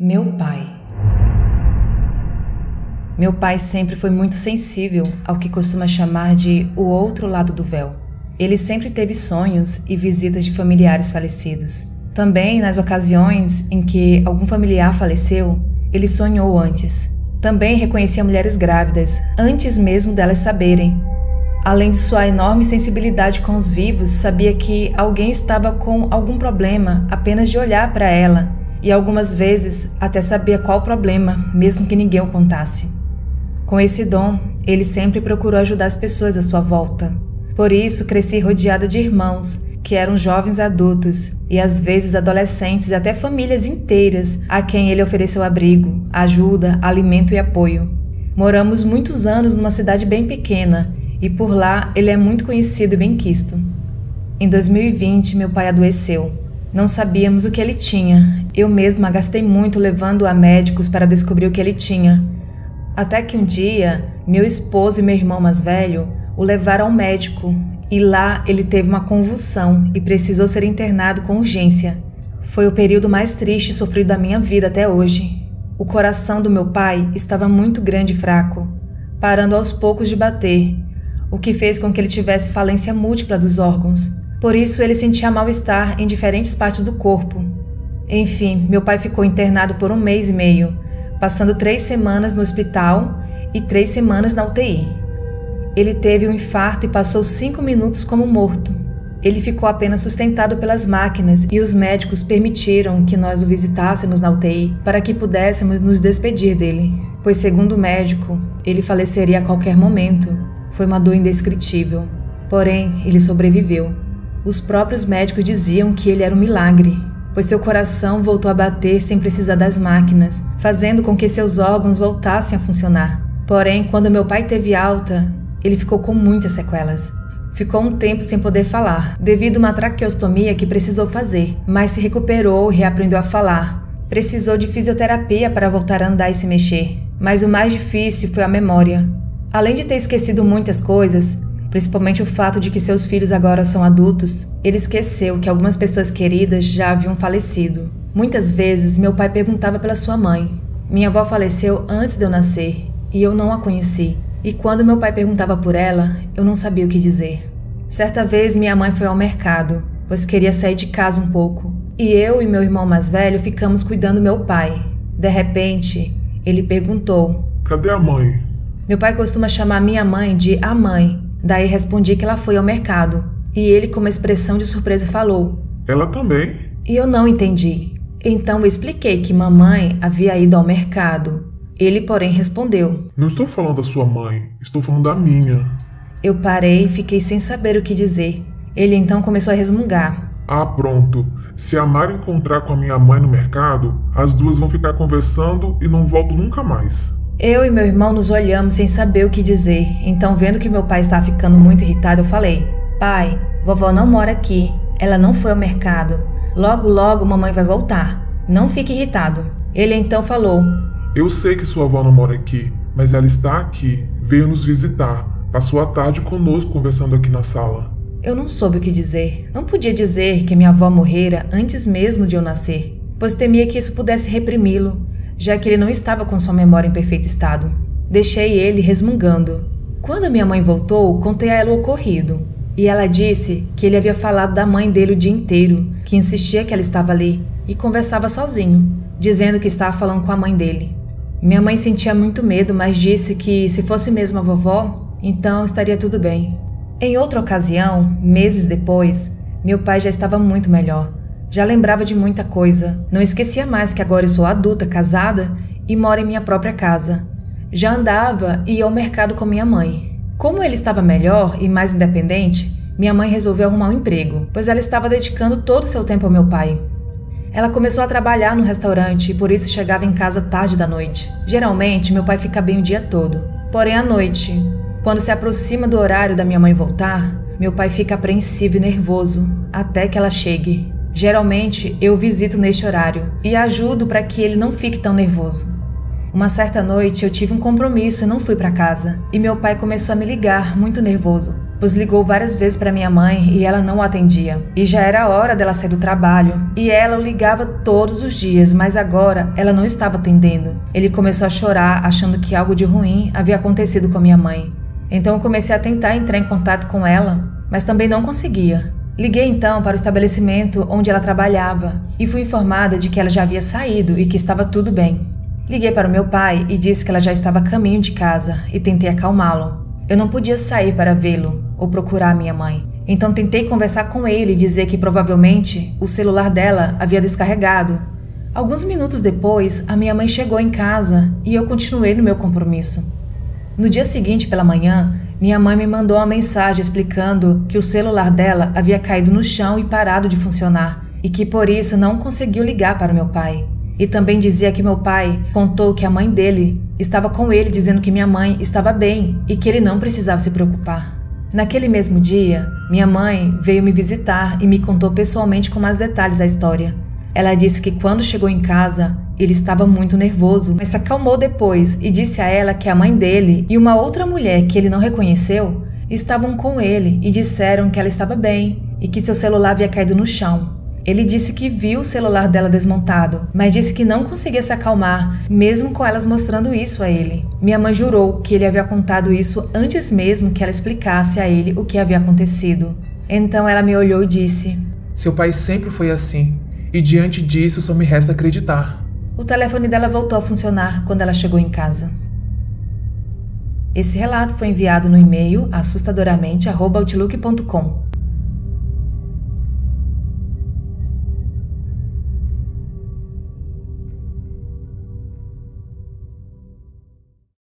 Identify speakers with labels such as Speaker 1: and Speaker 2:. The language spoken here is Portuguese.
Speaker 1: Meu pai. Meu pai sempre foi muito sensível ao que costuma chamar de o outro lado do véu. Ele sempre teve sonhos e visitas de familiares falecidos. Também nas ocasiões em que algum familiar faleceu, ele sonhou antes. Também reconhecia mulheres grávidas, antes mesmo delas saberem. Além de sua enorme sensibilidade com os vivos, sabia que alguém estava com algum problema apenas de olhar para ela, e algumas vezes até sabia qual problema, mesmo que ninguém o contasse. Com esse dom, ele sempre procurou ajudar as pessoas à sua volta. Por isso, cresci rodeado de irmãos, que eram jovens adultos, e às vezes adolescentes e até famílias inteiras, a quem ele ofereceu abrigo, ajuda, alimento e apoio. Moramos muitos anos numa cidade bem pequena, e por lá ele é muito conhecido e benquisto. Em 2020, meu pai adoeceu. Não sabíamos o que ele tinha. Eu mesma gastei muito levando-o a médicos para descobrir o que ele tinha. Até que um dia, meu esposo e meu irmão mais velho o levaram ao médico, e lá ele teve uma convulsão e precisou ser internado com urgência. Foi o período mais triste e sofrido da minha vida até hoje. O coração do meu pai estava muito grande e fraco, parando aos poucos de bater, o que fez com que ele tivesse falência múltipla dos órgãos. Por isso ele sentia mal-estar em diferentes partes do corpo. Enfim, meu pai ficou internado por 1 mês e meio, passando 3 semanas no hospital e 3 semanas na UTI. Ele teve um infarto e passou 5 minutos como morto. Ele ficou apenas sustentado pelas máquinas e os médicos permitiram que nós o visitássemos na UTI para que pudéssemos nos despedir dele, pois, segundo o médico, ele faleceria a qualquer momento. Foi uma dor indescritível. Porém, ele sobreviveu. Os próprios médicos diziam que ele era um milagre, pois seu coração voltou a bater sem precisar das máquinas, fazendo com que seus órgãos voltassem a funcionar. Porém, quando meu pai teve alta, ele ficou com muitas sequelas. Ficou um tempo sem poder falar, devido a uma traqueostomia que precisou fazer, mas se recuperou e reaprendeu a falar. Precisou de fisioterapia para voltar a andar e se mexer, mas o mais difícil foi a memória. Além de ter esquecido muitas coisas, principalmente o fato de que seus filhos agora são adultos, ele esqueceu que algumas pessoas queridas já haviam falecido. Muitas vezes, meu pai perguntava pela sua mãe. Minha avó faleceu antes de eu nascer, e eu não a conheci. E quando meu pai perguntava por ela, eu não sabia o que dizer. Certa vez, minha mãe foi ao mercado, pois queria sair de casa um pouco. E eu e meu irmão mais velho ficamos cuidando do meu pai. De repente, ele perguntou:
Speaker 2: "Cadê a mãe?"
Speaker 1: Meu pai costuma chamar minha mãe de a mãe. Daí respondi que ela foi ao mercado. E ele, com uma expressão de surpresa, falou:
Speaker 2: "Ela também?"
Speaker 1: E eu não entendi. Então eu expliquei que mamãe havia ido ao mercado. Ele, porém, respondeu:
Speaker 2: "Não estou falando da sua mãe, estou falando da minha."
Speaker 1: Eu parei e fiquei sem saber o que dizer. Ele então começou a resmungar:
Speaker 2: "Ah, pronto. Se a Mari encontrar com a minha mãe no mercado, as duas vão ficar conversando e não voltam nunca mais."
Speaker 1: Eu e meu irmão nos olhamos sem saber o que dizer. Então, vendo que meu pai estava ficando muito irritado, eu falei: "Pai, vovó não mora aqui. Ela não foi ao mercado. Logo, logo, mamãe vai voltar. Não fique irritado." Ele então falou:
Speaker 2: "Eu sei que sua avó não mora aqui, mas ela está aqui. Veio nos visitar. Passou a tarde conosco conversando aqui na sala."
Speaker 1: Eu não soube o que dizer. Não podia dizer que minha avó morrera antes mesmo de eu nascer, pois temia que isso pudesse reprimi-lo, já que ele não estava com sua memória em perfeito estado. Deixei ele resmungando. Quando minha mãe voltou, contei a ela o ocorrido, e ela disse que ele havia falado da mãe dele o dia inteiro, que insistia que ela estava ali, e conversava sozinho, dizendo que estava falando com a mãe dele. Minha mãe sentia muito medo, mas disse que se fosse mesmo a vovó, então estaria tudo bem. Em outra ocasião, meses depois, meu pai já estava muito melhor. Já lembrava de muita coisa. Não esquecia mais que agora eu sou adulta, casada e moro em minha própria casa. Já andava e ia ao mercado com minha mãe. Como ele estava melhor e mais independente, minha mãe resolveu arrumar um emprego, pois ela estava dedicando todo o seu tempo ao meu pai. Ela começou a trabalhar no restaurante e por isso chegava em casa tarde da noite. Geralmente, meu pai fica bem o dia todo. Porém, à noite, quando se aproxima do horário da minha mãe voltar, meu pai fica apreensivo e nervoso até que ela chegue. Geralmente, eu o visito neste horário e ajudo para que ele não fique tão nervoso. Uma certa noite, eu tive um compromisso e não fui para casa. E meu pai começou a me ligar, muito nervoso, pois ligou várias vezes para minha mãe e ela não o atendia. E já era a hora dela sair do trabalho, e ela o ligava todos os dias, mas agora ela não estava atendendo. Ele começou a chorar, achando que algo de ruim havia acontecido com minha mãe. Então eu comecei a tentar entrar em contato com ela, mas também não conseguia. Liguei então para o estabelecimento onde ela trabalhava e fui informada de que ela já havia saído e que estava tudo bem. Liguei para o meu pai e disse que ela já estava a caminho de casa e tentei acalmá-lo. Eu não podia sair para vê-lo ou procurar minha mãe. Então tentei conversar com ele e dizer que provavelmente o celular dela havia descarregado. Alguns minutos depois, a minha mãe chegou em casa e eu continuei no meu compromisso. No dia seguinte pela manhã, minha mãe me mandou uma mensagem explicando que o celular dela havia caído no chão e parado de funcionar e que por isso não conseguiu ligar para o meu pai. E também dizia que meu pai contou que a mãe dele estava com ele dizendo que minha mãe estava bem e que ele não precisava se preocupar. Naquele mesmo dia, minha mãe veio me visitar e me contou pessoalmente com mais detalhes a história. Ela disse que quando chegou em casa, ele estava muito nervoso, mas se acalmou depois e disse a ela que a mãe dele e uma outra mulher que ele não reconheceu estavam com ele e disseram que ela estava bem e que seu celular havia caído no chão. Ele disse que viu o celular dela desmontado, mas disse que não conseguia se acalmar, mesmo com elas mostrando isso a ele. Minha mãe jurou que ele havia contado isso antes mesmo que ela explicasse a ele o que havia acontecido. Então ela me olhou e disse:
Speaker 3: "Seu pai sempre foi assim, e diante disso só me resta acreditar."
Speaker 1: O telefone dela voltou a funcionar quando ela chegou em casa. Esse relato foi enviado no e-mail assustadoramente@outlook.com.